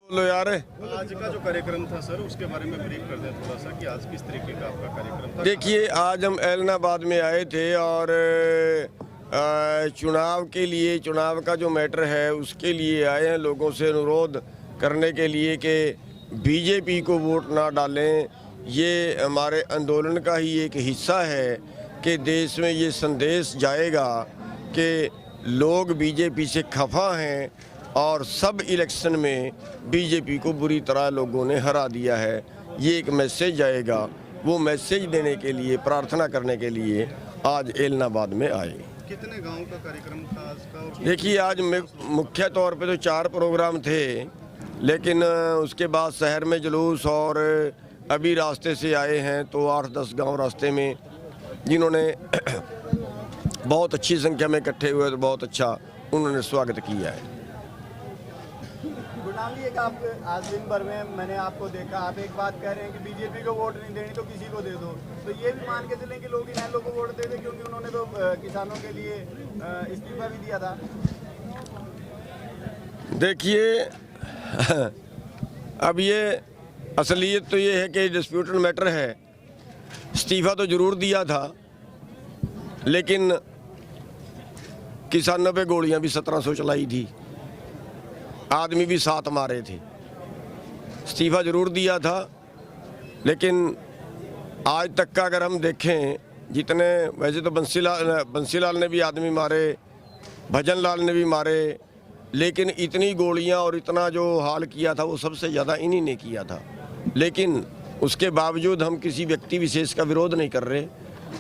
बोलो यार। आज का जो कार्यक्रम था सर, उसके बारे में ब्रीफ कर दें थोड़ा सा कि आज किस तरीके का आपका कार्यक्रम था। देखिए, आज हम एलनाबाद में आए थे और चुनाव के लिए, चुनाव का जो मैटर है उसके लिए आए हैं। लोगों से अनुरोध करने के लिए कि बीजेपी को वोट ना डालें। ये हमारे आंदोलन का ही एक हिस्सा है कि देश में ये संदेश जाएगा कि लोग बीजेपी से खफा हैं और सब इलेक्शन में बीजेपी को बुरी तरह लोगों ने हरा दिया है। ये एक मैसेज जाएगा। वो मैसेज देने के लिए, प्रार्थना करने के लिए आज एलनाबाद में आए। कितने गांव का कार्यक्रम था आज का? देखिए, आज मुख्य तौर पे तो 4 प्रोग्राम थे, लेकिन उसके बाद शहर में जुलूस और अभी रास्ते से आए हैं तो 8-10 गांव रास्ते में, जिन्होंने बहुत अच्छी संख्या में इकट्ठे हुए तो बहुत अच्छा उन्होंने स्वागत किया है। गुलाम जी, एक आप आज दिन भर में मैंने आपको देखा, आप एक बात कह रहे हैं कि बीजेपी को वोट नहीं देनी तो किसी को दे दो, तो ये भी मान के चलें कि लोग इन लोगों को वोट दे दें क्योंकि उन्होंने तो किसानों के लिए इस्तीफा भी दिया था। देखिए, अब ये असलियत तो ये है कि डिस्प्यूटेड मैटर है। इस्तीफा तो जरूर दिया था, लेकिन किसानों पे गोलियां भी 1700 चलाई थी, आदमी भी 7 मारे थे। इस्तीफा जरूर दिया था, लेकिन आज तक का अगर हम देखें, जितने वैसे तो बंसीलाल ने भी आदमी मारे, भजन लाल ने भी मारे, लेकिन इतनी गोलियां और इतना जो हाल किया था वो सबसे ज़्यादा इन्हीं ने किया था। लेकिन उसके बावजूद हम किसी व्यक्ति विशेष का विरोध नहीं कर रहे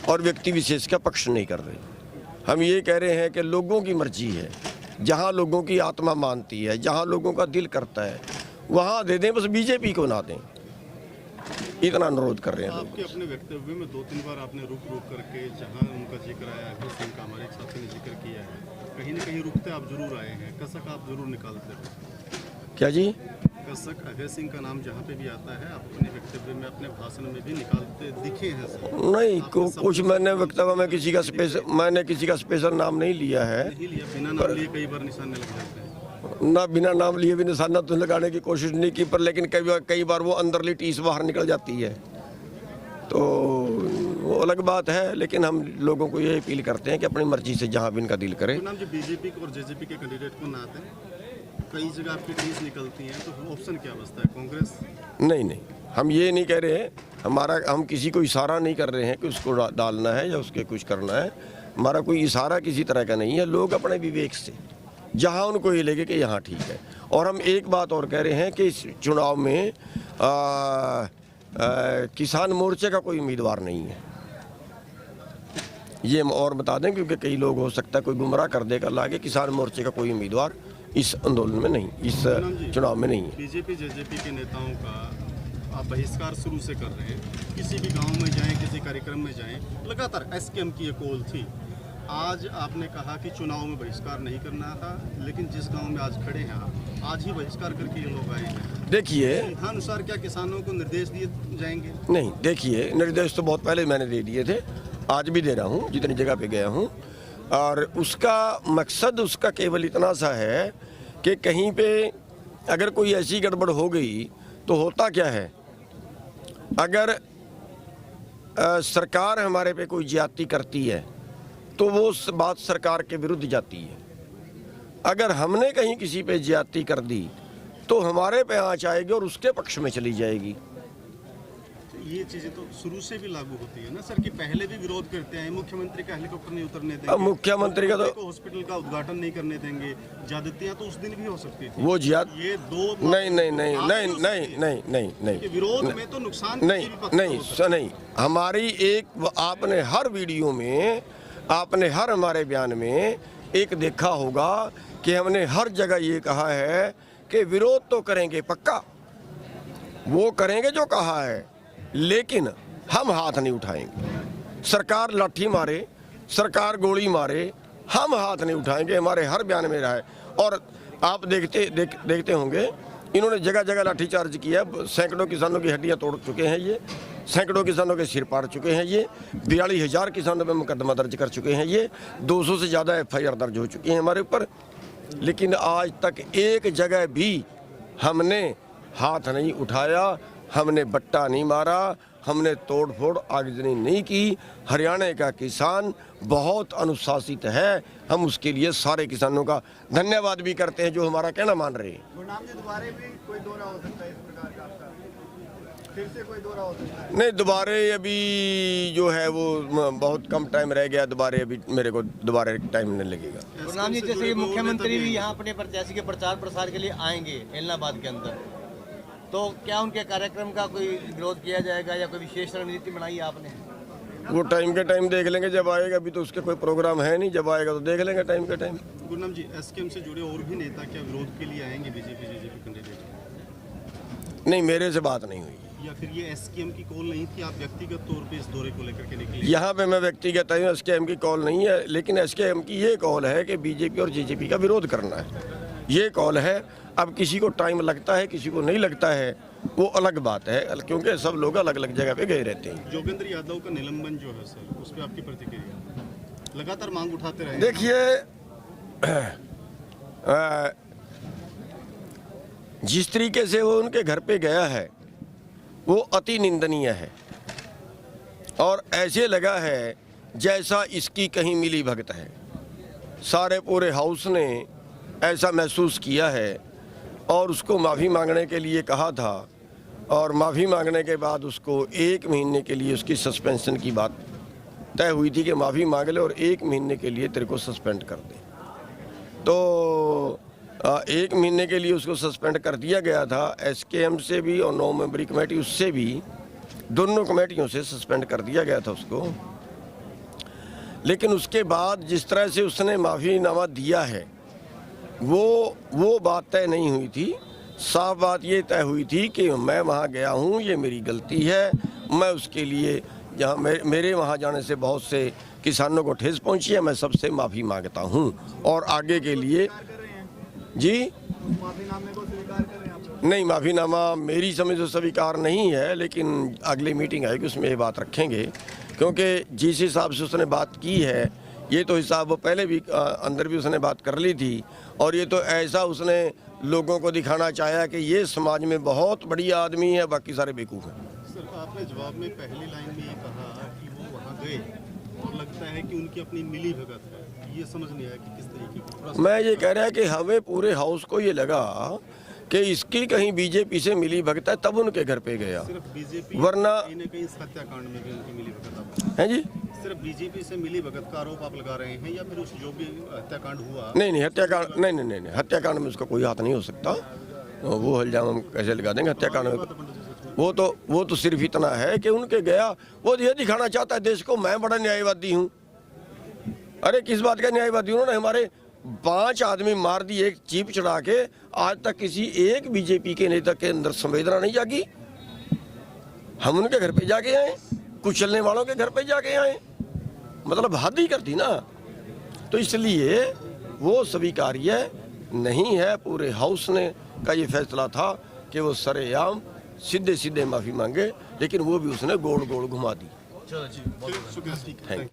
और व्यक्ति विशेष का पक्ष नहीं कर रहे। हम ये कह रहे हैं कि लोगों की मर्जी है, जहाँ लोगों की आत्मा मानती है, जहाँ लोगों का दिल करता है वहाँ दे दें, बस बीजेपी को ना दें, इतना अनुरोध कर रहे हैं। आपके अपने वक्तव्य में 2-3 बार आपने रुक करके जहाँ उनका जिक्र आया, अभय सिंह का हमारे एक साथी ने जिक्र किया है, कहीं ना कहीं रुकते आप जरूर आए हैं, कसक आप जरूर निकालते हैं। क्या जी? कसक अभय सिंह का नाम जहाँ पे भी आता है आप अपने वक्तव्य में, अपने भाषण में भी निकालते दिखे हैं सर। नहीं, कुछ मैंने वक्तव्य में किसी का स्पेशल नाम नहीं लिया है। नहीं लिया, बिना नाम लिए कई बार निशाने लग जाते हैं ना, बिना नाम लिए भी निशाना तो लगाने की कोशिश नहीं की, पर लेकिन कई बार वो अंदरली टीस बाहर निकल जाती है, तो वो अलग बात है। लेकिन हम लोगों को ये अपील करते हैं कि अपनी मर्जी से जहाँ भी इनका दिल करे। नाम जो बीजेपी और जेजेपी के कैंडिडेट को ना दें, कई जगह आपकी टीस निकलती हैं, तो ऑप्शन क्या बचता है? कांग्रेस? नहीं, हम ये नहीं कह रहे हैं, हम किसी को इशारा नहीं कर रहे हैं कि उसको डालना है या उसके कुछ करना है। हमारा कोई इशारा किसी तरह का नहीं है। लोग अपने विवेक से जहाँ उनको ये लगे कि यहाँ ठीक है। और हम एक बात और कह रहे हैं कि इस चुनाव में किसान मोर्चे का कोई उम्मीदवार नहीं है। ये हम और बता दें, क्योंकि कई लोग हो सकता है कोई गुमराह कर देगा लागे। किसान मोर्चे का कोई उम्मीदवार इस आंदोलन में नहीं, इस चुनाव में नहीं है। बीजेपी जेजेपी के नेताओं का आप बहिष्कार शुरू से कर रहे हैं, किसी भी गांव में जाएं, किसी कार्यक्रम में जाएं, लगातार एसकेएम की ये कॉल थी। आज आपने कहा कि चुनाव में बहिष्कार नहीं करना था, लेकिन जिस गांव में आज खड़े हैं आप, आज ही बहिष्कार करके ये लोग आए हैं। देखिए, अनुसार क्या किसानों को निर्देश दिए जाएंगे? नहीं, देखिए, निर्देश तो बहुत पहले मैंने दे दिए थे, आज भी दे रहा हूँ जितनी जगह पे गया हूँ। और उसका मकसद उसका केवल इतना सा है कि कहीं पे अगर कोई ऐसी गड़बड़ हो गई तो होता क्या है, अगर सरकार हमारे पे कोई ज्यादती करती है तो वो बात सरकार के विरुद्ध जाती है। अगर हमने कहीं किसी पे ज्यादती कर दी तो हमारे पे आँच आएगी और उसके पक्ष में चली जाएगी। ये चीजें तो शुरू से भी लागू होती है ना सर, कि पहले भी विरोध करते हैं, मुख्यमंत्री का हेलीकॉप्टर नहीं उतरने देंगे, मुख्यमंत्री का तो हॉस्पिटल का उद्घाटन नहीं करने देंगे, ज्यादतियां तो उस दिन भी हो सकती थी। वो ये दो नहीं, विरोध में तो नुकसान नहीं। हमारी एक, आपने हर वीडियो में, आपने हर हमारे बयान में एक देखा होगा कि हमने हर जगह ये कहा है कि विरोध तो करेंगे पक्का, वो करेंगे जो कहा है, लेकिन हम हाथ नहीं उठाएंगे। सरकार लाठी मारे, सरकार गोली मारे, हम हाथ नहीं उठाएंगे। हमारे हर बयान में रहा है। और आप देखते होंगे, इन्होंने जगह जगह लाठीचार्ज किया। सैकड़ों किसानों की हड्डियां तोड़ चुके हैं ये, सैकड़ों किसानों के सिर पाड़ चुके हैं ये, 42,000 किसानों पे मुकदमा दर्ज कर चुके हैं ये, 200 से ज़्यादा FIR दर्ज हो चुकी हैं हमारे ऊपर। लेकिन आज तक एक जगह भी हमने हाथ नहीं उठाया, हमने बट्टा नहीं मारा, हमने तोड़ फोड़ आगजनी नहीं की। हरियाणा का किसान बहुत अनुशासित है, हम उसके लिए सारे किसानों का धन्यवाद भी करते हैं जो हमारा कहना मान रहे हैं। गुरनाम जी, दोबारा भी कोई दौरा हो सकता है इस प्रकार का आपका? फिर से कोई दौरा हो सकता है? नहीं, दोबारे अभी जो है वो बहुत कम टाइम रह गया, दोबारे अभी मेरे को दोबारा टाइम नहीं लगेगा। गुरनाम जी, जैसे मुख्यमंत्री भी यहाँ अपने प्रत्याशी के प्रचार प्रसार के लिए आएंगे इलाहाबाद के अंदर, तो क्या उनके कार्यक्रम का कोई विरोध किया जाएगा या कोई विशेष रणनीति बनाई है आपने? वो टाइम के टाइम देख लेंगे जब आएगा, अभी तो उसके कोई प्रोग्राम है नहीं, जब आएगा तो देख लेंगे टाइम के टाइम। गुरनाम जी, एसकेएम से जुड़े और भी नेता क्या विरोध के लिए आएंगे बीजेपी कैंडिडेट? नहीं, मेरे से बात नहीं हुई। या फिर ये एसकेएम की कॉल नहीं थी, आप व्यक्तिगत तौर पे इस दौरे को लेकर के निकले? यहाँ पे मैं व्यक्तिगत हूँ, एसकेएम की कॉल नहीं है, लेकिन एसकेएम की ये कॉल है कि बीजेपी और जेजेपी का विरोध करना है, ये कॉल है। अब किसी को टाइम लगता है, किसी को नहीं लगता है, वो अलग बात है, क्योंकि सब लोग अलग अलग जगह पे गए रहते हैं। जोगेंद्र यादव का निलंबन जो है सर, उस पर आपकी प्रतिक्रिया? लगातार मांग उठाते रहे। देखिए, जिस तरीके से वो उनके घर पे गया है वो अति निंदनीय है, और ऐसे लगा है जैसा इसकी कहीं मिली भगत है। सारे पूरे हाउस ने ऐसा महसूस किया है और उसको माफ़ी मांगने के लिए कहा था, और माफ़ी मांगने के बाद उसको 1 महीने के लिए उसकी सस्पेंशन की बात तय हुई थी कि माफ़ी मांग ले और 1 महीने के लिए तेरे को सस्पेंड कर दे। तो 1 महीने के लिए उसको सस्पेंड कर दिया गया था, एसकेएम से भी और 9 मेंबरी कमेटी उससे भी, दोनों कमेटियों से सस्पेंड कर दिया गया था उसको। लेकिन उसके बाद जिस तरह से उसने माफ़ीनामा दिया है वो बात तय नहीं हुई थी। साफ बात ये तय हुई थी कि मैं वहाँ गया हूँ, ये मेरी गलती है, मैं उसके लिए जहाँ मेरे वहाँ जाने से बहुत से किसानों को ठेस पहुँची है, मैं सबसे माफ़ी मांगता हूँ और आगे के लिए। जी, माफीनामे को स्वीकार कर रहे हैं आप? नहीं, माफ़ीनामा मेरी समझ से स्वीकार नहीं है, लेकिन अगली मीटिंग आएगी उसमें ये बात रखेंगे, क्योंकि जिस हिसाब से उसने बात की है ये तो हिसाब वो पहले भी अंदर भी उसने बात कर ली थी, और ये तो ऐसा उसने लोगों को दिखाना चाहा कि ये समाज में बहुत बड़ी आदमी है, बाकी सारे बेवकूफ़ हैं। सर, आपने जवाब में पहली लाइन में ये कहा कि वो वहाँ गए और लगता है कि उनकी अपनी मिली भगत है, ये समझ नहीं आया कि किस तरीके की? मैं ये कह रहा कि हमें पूरे हाउस को ये लगा कि इसकी कहीं बीजेपी से मिली भगत है, तब उनके घर पे गया। सिर्फ बीजेपी, वरना कहीं न कहीं इस हत्याकांड में भी उनकी मिली भगत है जी। सिर्फ बीजेपी से मिली भगत का आरोप आप लगा रहे हैं, या फिर उस जो भी हत्याकांड हुआ? नहीं, हत्याकांड नहीं, हत्याकांड में उसका कोई हाथ नहीं हो सकता। वो इल्जाम हम कैसे लगा देंगे हत्याकांड में? वो तो सिर्फ इतना है कि उनके गया, वो ये दिखाना चाहता है देश को मैं बड़ा न्यायवादी हूँ। अरे किस बात का न्यायवादी? उन्होंने हमारे 5 आदमी मार दिए एक जीप चढ़ा के, आज तक किसी एक बीजेपी के नेता के अंदर संवेदना नहीं जागी। हम उनके घर पे जाके आए, कुचलने वालों के घर पे जाके आए, मतलब हद ही कर दी ना। तो इसलिए वो स्वीकार्य नहीं है। पूरे हाउस ने का ये फैसला था कि वो सरेआम सीधे सीधे माफ़ी मांगे, लेकिन वो भी उसने गोल गोल घुमा दी। चलो जी, बहुत शुक्रिया। Thank you.